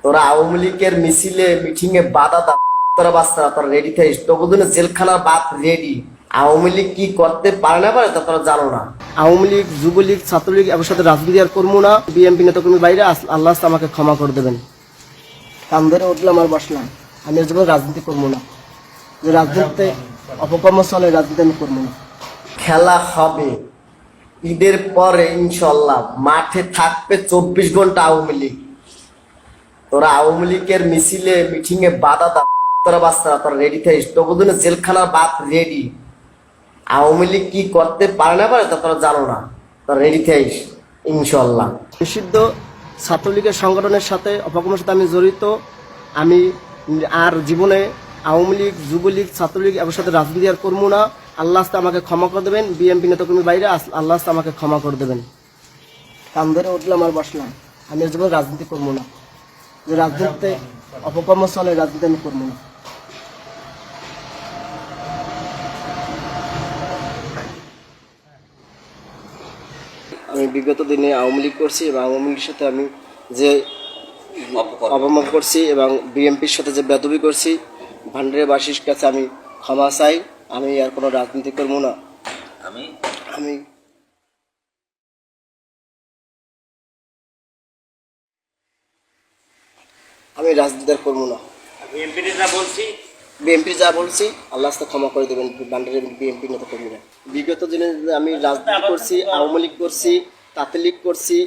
তোরা আওয়ামী লীগের মিছিলে মিটিং এ বাধা দাও, তোরা বাচ্চারা তোরা রেডি থাকিস, তোকে জন্য জেলখানার বাদ রেডি। আওয়ামী লীগ কি করতে পারে না পারে তা তোরা জানো না। আওয়ামী লীগ, যুবলীগ, ছাত্রলীগ এর সাথে রাজনীতি আর করবো না। বিএনপি নেতাকর্মীর বাইরে আল্লাহ আমাকে ক্ষমা করে দেবেন। কান ধরে উঠলাম আর বসলাম, আমি এর জন্য রাজনীতি করবো না। যে রাজনীতিতে অপকর্ম চলে, রাজনীতি আমি করবো না। খেলা হবে ঈদের পরে ইনশাল্লাহ, মাঠে থাকবে 24 ঘন্টা আওয়ামী লীগ। তোরা আওয়ামী লীগের মিছিলে মিটিং এ বাধা দাও, তোরা বাচ্চারা তোরা রেডি থাকিস, তোকে জন্য জেলখানার বাদ রেডি। আওয়ামী লীগ কি করতে পারে না পারে তা তোরা জানো না, তোরা রেডি থাকিস ইনশাল্লাহ। নিষিদ্ধ ছাত্রলীগের সংগঠনের সাথে অপকর্মের সাথে আমি জড়িত। আমি আর জীবনে আওয়ামী লীগ, যুবলীগ, ছাত্রলীগ এর সাথে রাজনীতি আর করবো না। আল্লাহ আমাকে ক্ষমা করে দেবেন। বিএনপি নেতাকর্মীর বাইরে আল্লাহ আমাকে ক্ষমা করে দেবেন। কান ধরে উঠলাম আর বসলাম, আমি এর জন্য রাজনীতি করবো না। যে রাজনীতিতে অপকর্ম চলে, রাজনীতি আমি করবো না। আমি বিগত দিনে আওয়ামী লীগ করছি এবং আওয়ামী লীগের সাথে আমি যে অপমান করছি এবং বিএনপির সাথে যে বেদবি করছি, ভান্ডারিয়াবাসীর কাছে আমি ক্ষমা চাই। আমি আর কোনো রাজনীতি করবো না। আমি আমি রাজনীতি আর করবো না। বিএনপি যা বলছি আল্লাহ ক্ষমা করে দেবেন ভান্ডারিয়া বিএনপি নেতা কর্মীরা। বিগত দিনে আমি রাজনীতি করছি, আওয়ামী লীগ করছি, তাঁতি লীগ করছি,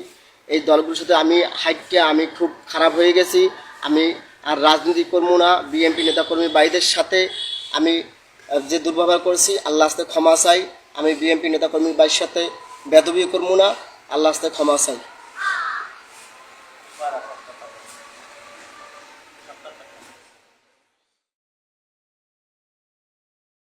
এই দলগুলোর সাথে আমি হাইটকে আমি খুব খারাপ হয়ে গেছি। আমি আর রাজনীতি করবো না। বিএনপি নেতাকর্মী ভাইদের সাথে আমি যে দুর্ব্যবহার করেছি আল্লাহ ক্ষমা চাই। আমি বিএনপি নেতাকর্মী ভাইয়ের সাথে বেদবি করবো না। আল্লাহ ক্ষমা চাই।